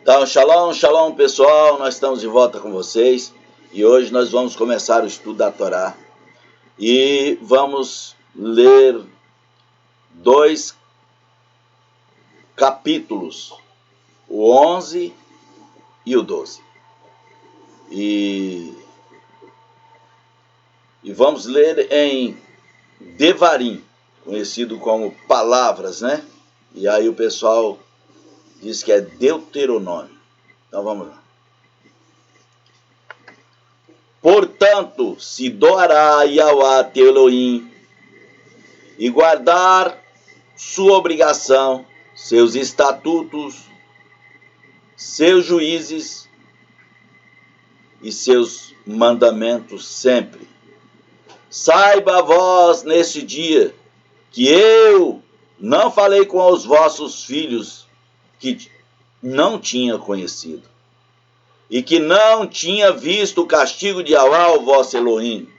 Então, shalom, shalom pessoal, nós estamos de volta com vocês e hoje nós vamos começar o estudo da Torá e vamos ler 2 capítulos, o 11 e o 12. E vamos ler em Devarim, conhecido como palavras, né? E aí o pessoal diz que é Deuteronômio. Então vamos lá. Portanto, se doará Yahweh teu Elohim e guardar sua obrigação, seus estatutos, seus juízes e seus mandamentos sempre. Saiba vós neste dia que eu não falei com os vossos filhos que não tinha conhecido, e que não tinha visto o castigo de Yahweh, o vosso Elohim.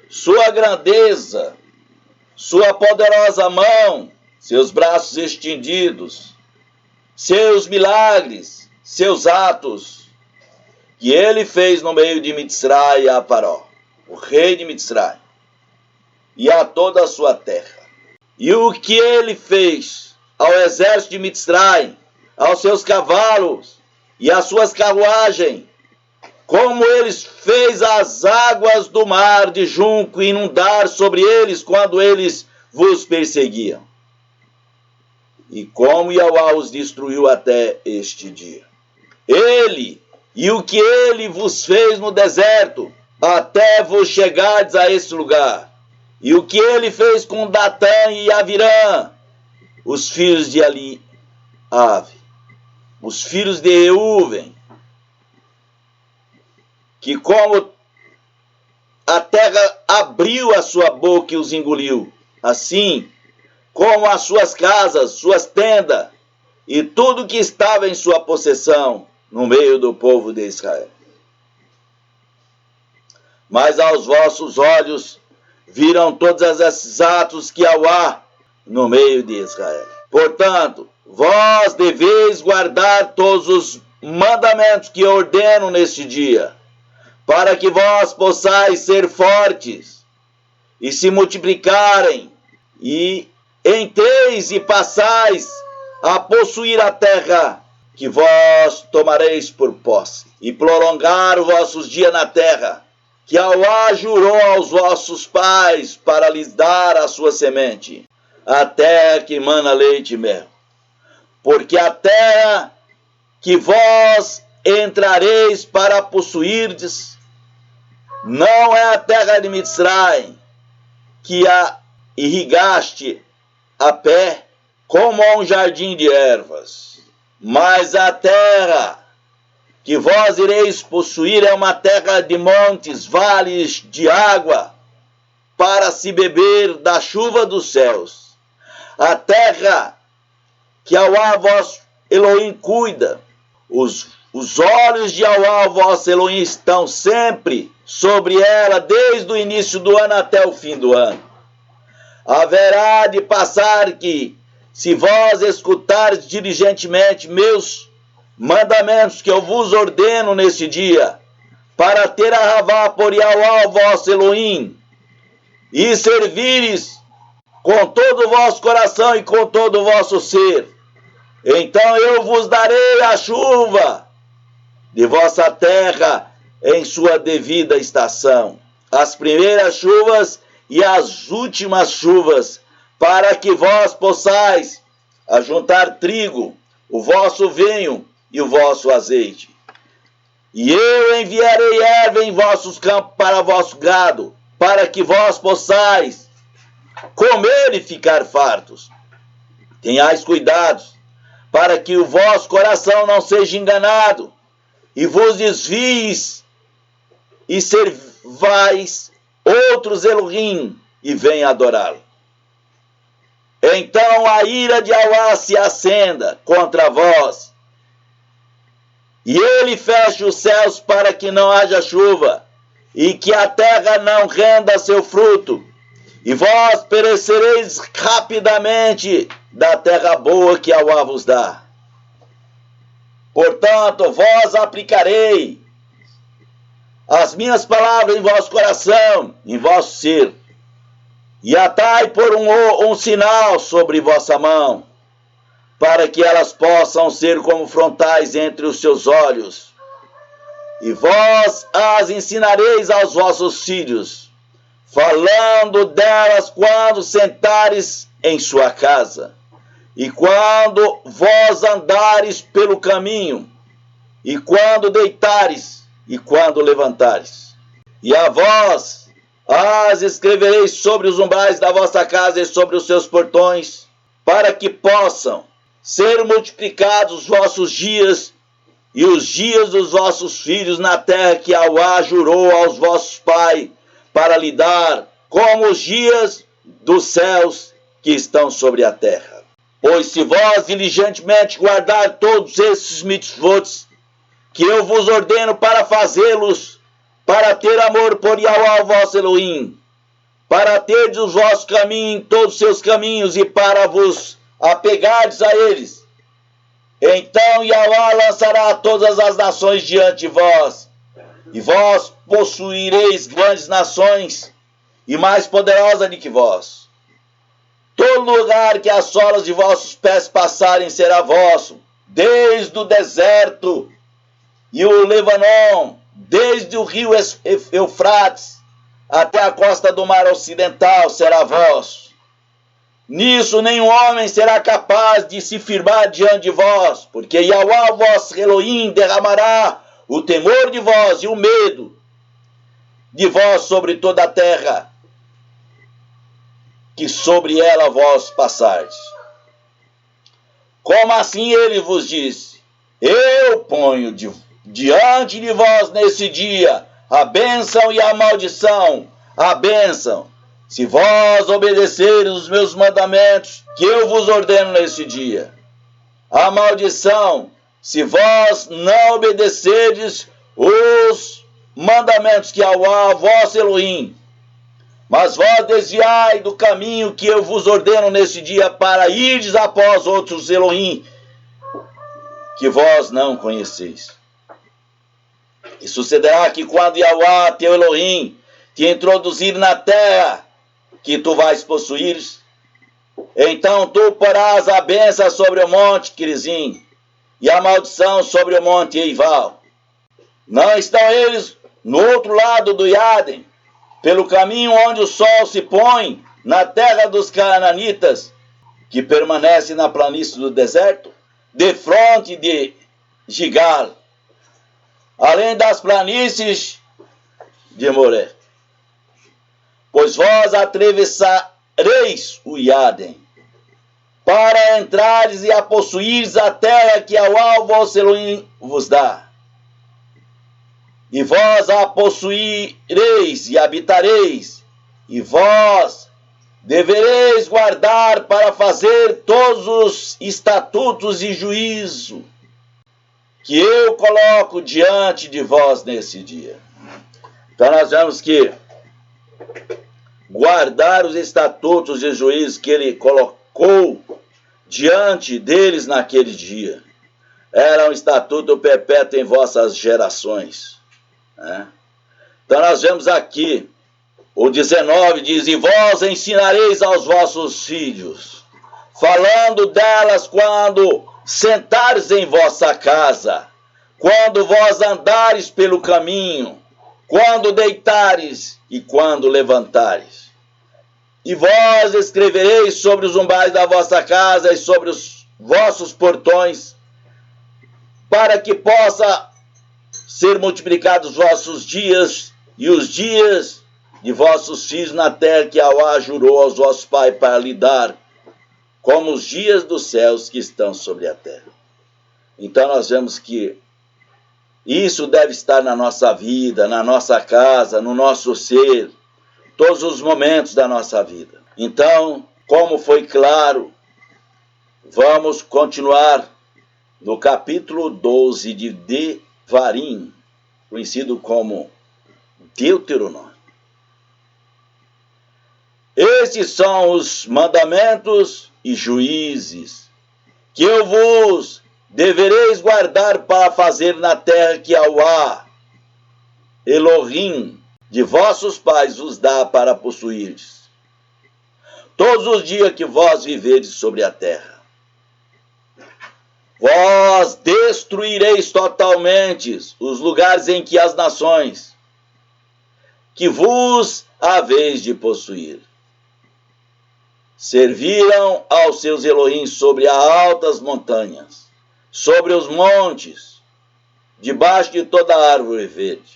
Sua grandeza, sua poderosa mão, seus braços estendidos, seus milagres, seus atos, que ele fez no meio de Mitzray a Paró, o rei de Mitzray, e a toda a sua terra. E o que ele fez ao exército de Mitzray, aos seus cavalos e às suas carruagens, como eles fez as águas do mar de junco inundar sobre eles quando eles vos perseguiam. E como Yahweh os destruiu até este dia. Ele e o que ele vos fez no deserto, até vos chegardes a esse lugar. E o que ele fez com Datã e Avirã, os filhos de Eliave, os filhos de Reuven, que como a terra abriu a sua boca e os engoliu, assim como as suas casas, suas tendas e tudo que estava em sua possessão no meio do povo de Israel. Mas aos vossos olhos viram todos esses atos que Yahweh no meio de Israel. Portanto, vós deveis guardar todos os mandamentos que ordeno neste dia, para que vós possais ser fortes e se multiplicarem, e entreis e passais a possuir a terra que vós tomareis por posse, e prolongar os vossos dias na terra, que Yahweh jurou aos vossos pais para lhes dar a sua semente, a terra que mana leite e mel. Porque a terra que vós entrareis para possuirdes não é a terra de Mitzray, que a irrigaste a pé como a um jardim de ervas, mas a terra que vós ireis possuir é uma terra de montes, vales de água, para se beber da chuva dos céus. A terra que Yahweh vosso Elohim cuida, os olhos de Yahweh vosso Elohim estão sempre sobre ela, desde o início do ano até o fim do ano. Haverá de passar que, se vós escutardes diligentemente meus mandamentos que eu vos ordeno neste dia, para ter a Ravá por Yahweh vosso Elohim, e servires com todo o vosso coração e com todo o vosso ser, então eu vos darei a chuva de vossa terra em sua devida estação, as primeiras chuvas e as últimas chuvas, para que vós possais ajuntar trigo, o vosso vinho e o vosso azeite. E eu enviarei erva em vossos campos para vosso gado, para que vós possais comer e ficar fartos. Tenhais cuidado, para que o vosso coração não seja enganado, e vos desvies e servais outros Elohim, e venha adorá-lo. Então a ira de Yahweh se acenda contra vós, e ele fecha os céus para que não haja chuva, e que a terra não renda seu fruto, e vós perecereis rapidamente da terra boa que Yahweh vos dá. Portanto, vós aplicarei as minhas palavras em vosso coração, em vosso ser, e atai por um sinal sobre vossa mão, para que elas possam ser como frontais entre os seus olhos. E vós as ensinareis aos vossos filhos, falando delas quando sentares em sua casa, e quando vós andares pelo caminho, e quando deitares, e quando levantares. E a vós as escrevereis sobre os umbrais da vossa casa e sobre os seus portões, para que possam ser multiplicados os vossos dias e os dias dos vossos filhos na terra que Yahweh jurou aos vossos pais para lhe dar, como os dias dos céus que estão sobre a terra. Pois se vós diligentemente guardar todos esses mitzvot que eu vos ordeno para fazê-los, para ter amor por Yahweh vosso Elohim, para terdes os vossos caminhos em todos os seus caminhos e para vos apegardes a eles, então Yahweh lançará todas as nações diante de vós, e vós possuireis grandes nações, e mais poderosas do que vós. Todo lugar que as solas de vossos pés passarem será vosso, desde o deserto e o Lebanon, desde o rio Eufrates até a costa do mar ocidental será vosso. Nisso nenhum homem será capaz de se firmar diante de vós, porque Yahweh vosso Elohim derramará o temor de vós e o medo de vós sobre toda a terra, que sobre ela vós passardes. Como assim ele vos disse: eu ponho diante de vós nesse dia a bênção e a maldição. A bênção, se vós obedecerdes os meus mandamentos, que eu vos ordeno nesse dia. A maldição, se vós não obedecerdes os mandamentos que Yahweh vosso Elohim, mas vós desviai do caminho que eu vos ordeno nesse dia, para irdes após outros Elohim que vós não conheceis. E sucederá que quando Yahweh, teu Elohim, te introduzir na terra que tu vais possuir, então tu porás a bênção sobre o monte Querizim e a maldição sobre o monte Eival. Não estão eles no outro lado do Iadem, pelo caminho onde o sol se põe, na terra dos cananitas, que permanece na planície do deserto, defronte de Gigal, além das planícies de Moré. Pois vós atravessareis o Iadem, para entrares e a possuires a terra que Yahweh vosso Elohim vos dá. E vós a possuireis e habitareis, e vós devereis guardar para fazer todos os estatutos e juízo que eu coloco diante de vós nesse dia. Então nós vemos que guardar os estatutos e juízos que ele colocou diante deles naquele dia era um estatuto perpétuo em vossas gerações. Então nós vemos aqui, o 19 diz: e vós ensinareis aos vossos filhos, falando delas quando sentares em vossa casa, quando vós andares pelo caminho, quando deitares e quando levantares. E vós escrevereis sobre os umbrais da vossa casa e sobre os vossos portões, para que possa ser multiplicados os vossos dias e os dias de vossos filhos na terra que Yahweh jurou aos vossos pais para lhe dar, como os dias dos céus que estão sobre a terra. Então nós vemos que isso deve estar na nossa vida, na nossa casa, no nosso ser, todos os momentos da nossa vida. Então, como foi claro, vamos continuar no capítulo 12 de Devarim, conhecido como Deuteronômio. Estes são os mandamentos e juízes que eu vos devereis guardar para fazer na terra que Yahweh, Elohim, de vossos pais vos dá para possuirdes, todos os dias que vós viveres sobre a terra. Vós destruireis totalmente os lugares em que as nações que vos haveis de possuir serviram aos seus Elohim sobre as altas montanhas, sobre os montes, debaixo de toda árvore verde.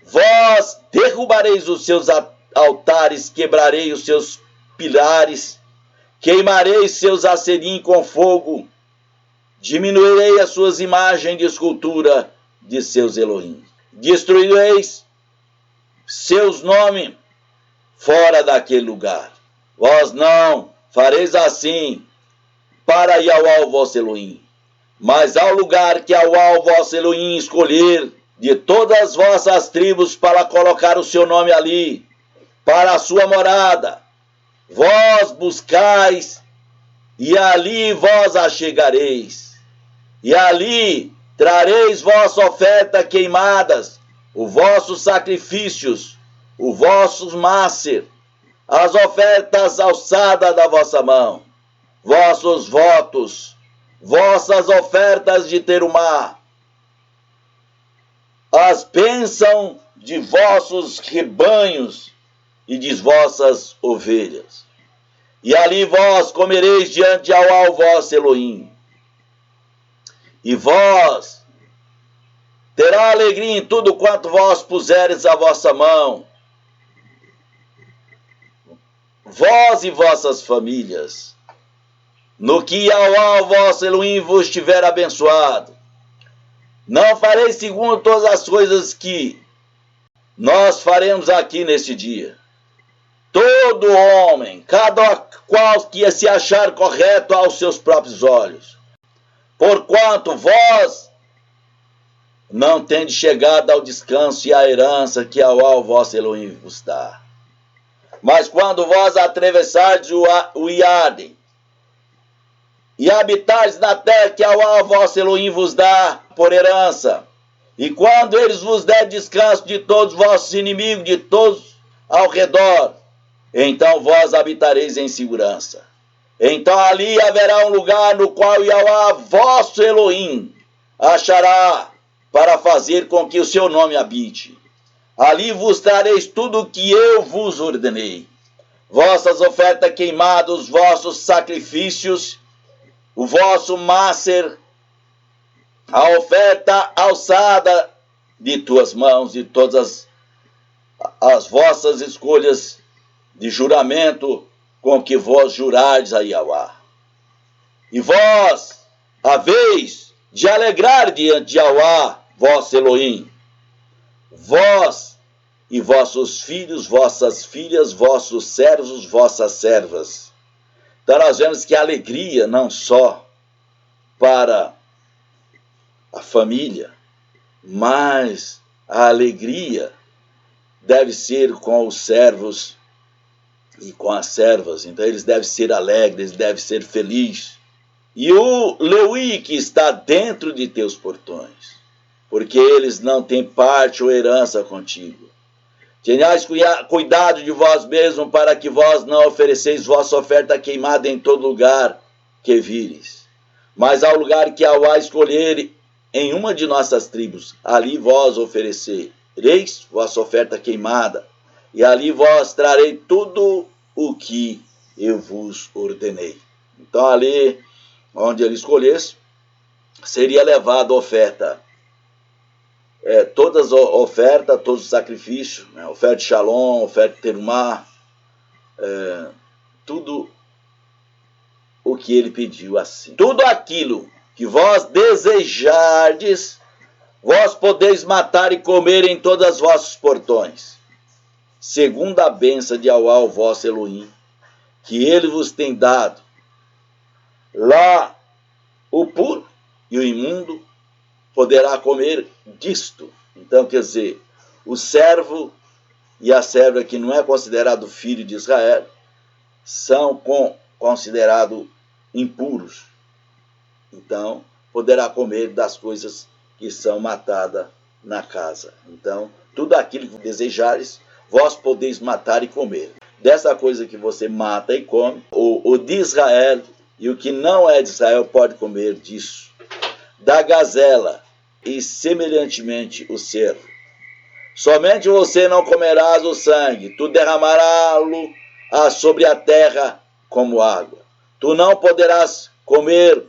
Vós derrubareis os seus altares, quebrareis os seus pilares, queimareis seus acerim com fogo, diminuirei as suas imagens de escultura de seus Elohim. Destruireis seus nomes fora daquele lugar. Vós não fareis assim para Yahweh, vosso Elohim, mas ao lugar que Yahweh, vosso Elohim, escolher de todas as vossas tribos para colocar o seu nome ali, para a sua morada, vós buscais, e ali vós achegareis, e ali trareis vossa oferta queimadas, os vossos sacrifícios, os vossos mácer, as ofertas alçadas da vossa mão, vossos votos, vossas ofertas de terumá, as bênçãos de vossos rebanhos e de vossas ovelhas. E ali vós comereis diante de Yahweh, vosso Elohim. E vós terá alegria em tudo quanto vós puseres a vossa mão, vós e vossas famílias, no que Yahweh, vosso Elohim, vos tiver abençoado. Não farei segundo todas as coisas que nós faremos aqui neste dia. Todo homem, cada qual que se achar correto aos seus próprios olhos, porquanto vós não tendes chegado ao descanso e à herança que Yahweh, vosso Elohim, vos dá. Mas quando vós atravessardes o Iade e habitardes na terra que Yahweh, vosso Elohim, vos dá por herança, e quando eles vos der descanso de todos os vossos inimigos, de todos ao redor, então vós habitareis em segurança. Então ali haverá um lugar no qual Yahweh, vosso Elohim, achará para fazer com que o seu nome habite. Ali vos trareis tudo o que eu vos ordenei. Vossas ofertas queimadas, os vossos sacrifícios, o vosso mácer, a oferta alçada de tuas mãos e todas as vossas escolhas de juramento com que vós jurardes a Yahweh. E vós haveis de alegrar diante de Yahweh, vosso Elohim, vós e vossos filhos, vossas filhas, vossos servos, vossas servas. Então nós vemos que a alegria não só para a família, mas a alegria deve ser com os servos e com as servas. Então eles devem ser alegres, eles devem ser felizes. E o Lewi que está dentro de teus portões, porque eles não têm parte ou herança contigo. Tenhais cuidado de vós mesmos, para que vós não ofereceis vossa oferta queimada em todo lugar que vires. Mas ao lugar que Yahweh escolher em uma de nossas tribos, ali vós oferecereis vossa oferta queimada, e ali vós trarei tudo o que eu vos ordenei. Então ali onde ele escolhesse, seria levada a oferta. Todas as ofertas, todos os sacrifícios, né? Oferta de Shalom, oferta de Terumá, tudo o que ele pediu assim. Tudo aquilo que vós desejardes, vós podeis matar e comer em todos os vossos portões, segundo a bênção de Yahweh, vosso Elohim, que ele vos tem dado. Lá o puro e o imundo poderá comer disto. Então, quer dizer, o servo e a serva que não é considerado filho de Israel são considerados impuros. Então, poderá comer das coisas que são matadas na casa. Então, tudo aquilo que desejares, vós podeis matar e comer. Dessa coisa que você mata e come, o de Israel e o que não é de Israel pode comer disso. Da gazela e semelhantemente o cervo. Somente você não comerás o sangue, tu derramará-lo sobre a terra como água. Tu não poderás comer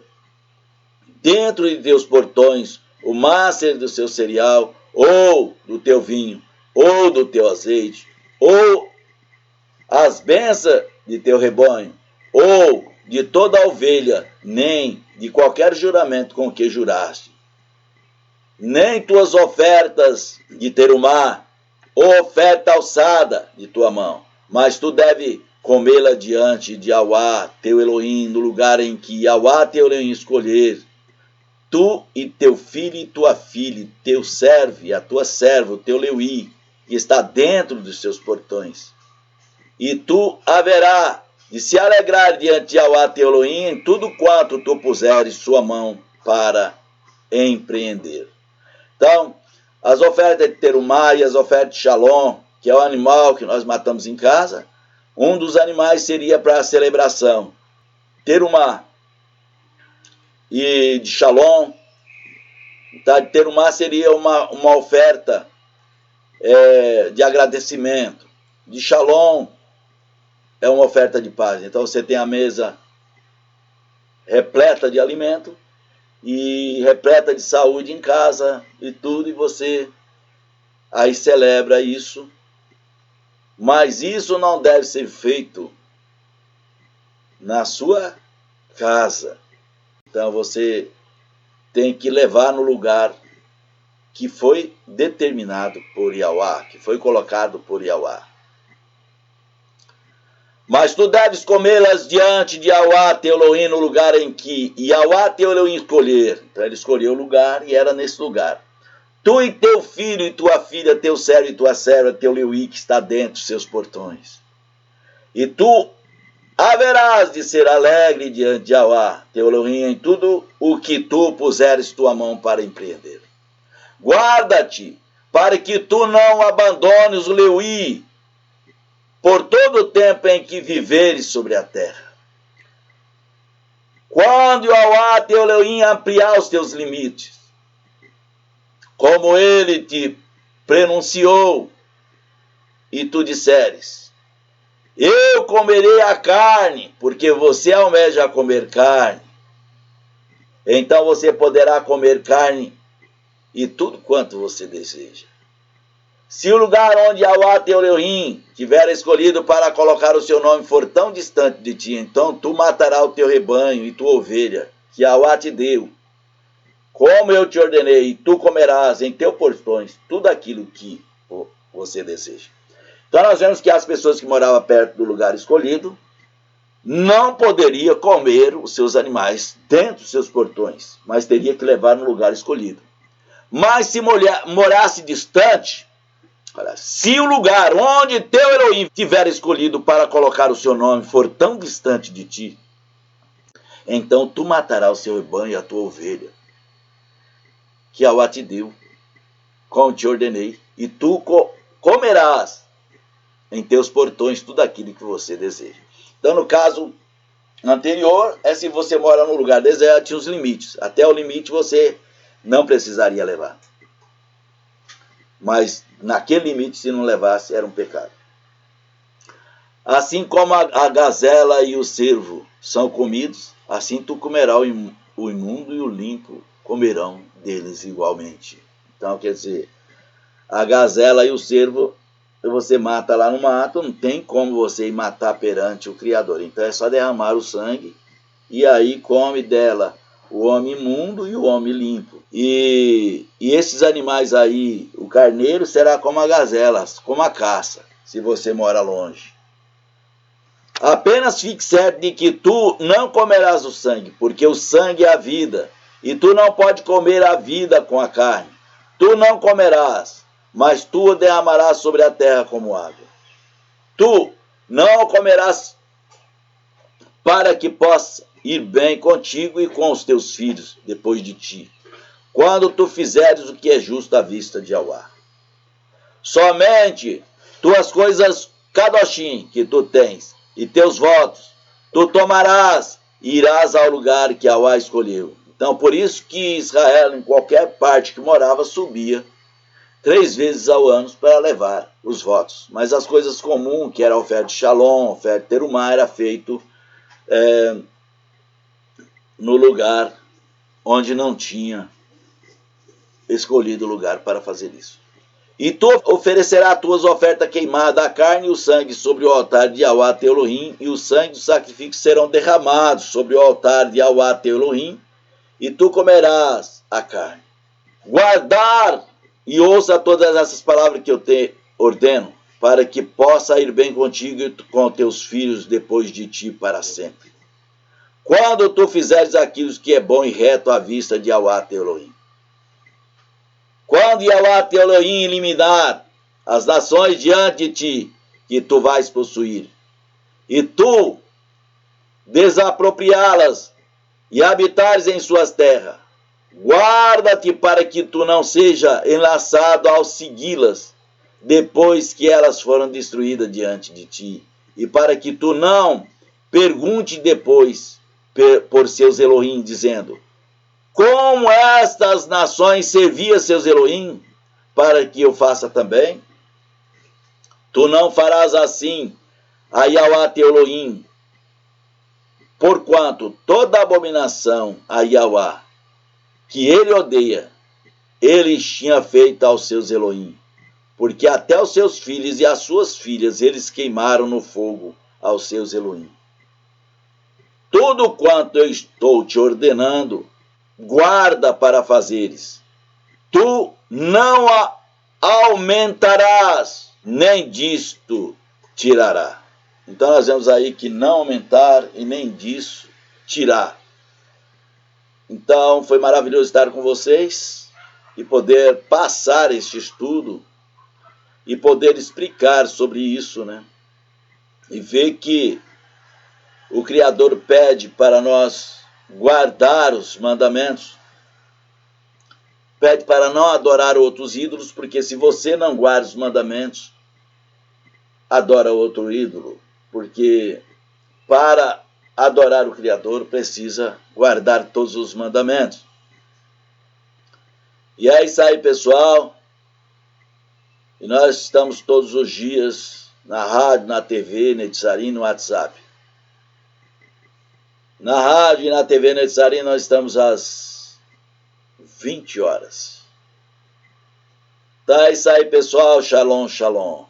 dentro de teus portões o mácer do seu cereal, ou do teu vinho, ou do teu azeite, ou as bênçãos de teu rebanho, ou de toda a ovelha, nem de qualquer juramento com que juraste, nem tuas ofertas de terumá, ou oferta alçada de tua mão, mas tu deve comê-la diante de Yahweh, teu Elohim, no lugar em que Yahweh, teu Elohim, escolher, tu e teu filho e tua filha, teu servo e a tua serva, o teu Leui, que está dentro dos seus portões. E tu haverá de se alegrar diante de Yahweh, teu Elohim, em tudo quanto tu puseres sua mão para empreender. Então, as ofertas de terumá e as ofertas de shalom, que é o animal que nós matamos em casa, um dos animais seria para a celebração. Terumá e de shalom, tá? De terumá seria uma oferta de agradecimento. De shalom é uma oferta de paz. Então você tem a mesa repleta de alimento e repleta de saúde em casa e tudo, e você aí celebra isso. Mas isso não deve ser feito na sua casa. Então você tem que levar no lugar que foi determinado por Yahweh, que foi colocado por Yahweh. Mas tu deves comê-las diante de Yahweh, teu Elohim, no lugar em que Yahweh, teu Elohim, escolher. Então ele escolheu o lugar e era nesse lugar. Tu e teu filho e tua filha, teu servo e tua serva, teu Leui, que está dentro dos seus portões. E tu haverás de ser alegre diante de Yahweh, teu Elohim, em tudo o que tu puseres tua mão para empreender. Guarda-te, para que tu não abandones o Leui, por todo o tempo em que viveres sobre a terra. Quando Yahweh, teu Elohim, ampliar os teus limites, como ele te pronunciou, e tu disseres, eu comerei a carne, porque você almeja comer carne, então você poderá comer carne e tudo quanto você deseja. Se o lugar onde Yahweh, teu Elohim, tiver escolhido para colocar o seu nome for tão distante de ti, então tu matarás o teu rebanho e tua ovelha, que Yahweh te deu, como eu te ordenei, e tu comerás em teus portões tudo aquilo que você deseja. Então nós vemos que as pessoas que moravam perto do lugar escolhido não poderiam comer os seus animais dentro dos seus portões, mas teria que levar no lugar escolhido. Mas se morasse distante, se o lugar onde teu Elohim tiver escolhido para colocar o seu nome for tão distante de ti, então tu matarás o seu rebanho e a tua ovelha, que Yahweh te deu, como te ordenei, e tu comerás em teus portões tudo aquilo que você deseja. Então, no caso anterior, se você mora num lugar deserto, tinha os limites. Até o limite você não precisaria levar. Mas naquele limite, se não levasse, era um pecado. Assim como a gazela e o cervo são comidos, assim tu comerás o imundo e o limpo comerão deles igualmente. Então, quer dizer, a gazela e o cervo, você mata lá no mato, não tem como você ir matar perante o Criador. Então é só derramar o sangue e aí come dela o homem imundo e o homem limpo. E esses animais aí, o carneiro será como a gazela, como a caça, se você mora longe. Apenas fique certo de que tu não comerás o sangue, porque o sangue é a vida, e tu não pode comer a vida com a carne. Tu não comerás, mas tu o derramarás sobre a terra como água. Tu não o comerás para que possa ir bem contigo e com os teus filhos depois de ti, quando tu fizeres o que é justo à vista de Yahweh. Somente tuas coisas kadoshim que tu tens e teus votos, tu tomarás e irás ao lugar que Yahweh escolheu. Então, por isso que Israel, em qualquer parte que morava, subia 3 vezes ao ano para levar os votos. Mas as coisas comuns, que era a oferta de Shalom, a oferta de Terumá, era feito no lugar onde não tinha escolhido lugar para fazer isso. E tu oferecerás tuas ofertas queimadas, a carne e o sangue sobre o altar de Yahweh teu Elohim, e o sangue dos sacrifícios serão derramados sobre o altar de Yahweh teu Elohim, e tu comerás a carne. Guardar e ouça todas essas palavras que eu te ordeno, para que possa ir bem contigo e com teus filhos depois de ti para sempre. Quando tu fizeres aquilo que é bom e reto à vista de Yahweh teu Elohim. Quando Yahweh teu Elohim eliminar as nações diante de ti, que tu vais possuir, e tu desapropriá-las e habitares em suas terras, guarda-te para que tu não seja enlaçado ao segui-las, depois que elas foram destruídas diante de ti, e para que tu não pergunte depois por seus Elohim, dizendo: como estas nações serviam seus Elohim, para que eu faça também? Tu não farás assim a Yahweh teu Elohim, porquanto toda abominação a Yahweh que ele odeia, ele tinha feito aos seus Elohim, porque até os seus filhos e as suas filhas eles queimaram no fogo aos seus Elohim. Tudo quanto eu estou te ordenando, guarda para fazeres. Tu não aumentarás, nem disto tirará. Então nós vemos aí que não aumentar e nem disso tirar. Então foi maravilhoso estar com vocês e poder passar este estudo e poder explicar sobre isso, né? E ver que o Criador pede para nós guardar os mandamentos, pede para não adorar outros ídolos, porque se você não guarda os mandamentos, adora outro ídolo, porque para adorar o Criador precisa guardar todos os mandamentos. E é isso aí, pessoal. E nós estamos todos os dias na rádio, na TV, Netzarim, no WhatsApp. Na rádio e na TV Netzarim nós estamos às 20 horas. Tá, é isso aí, pessoal. Shalom, shalom.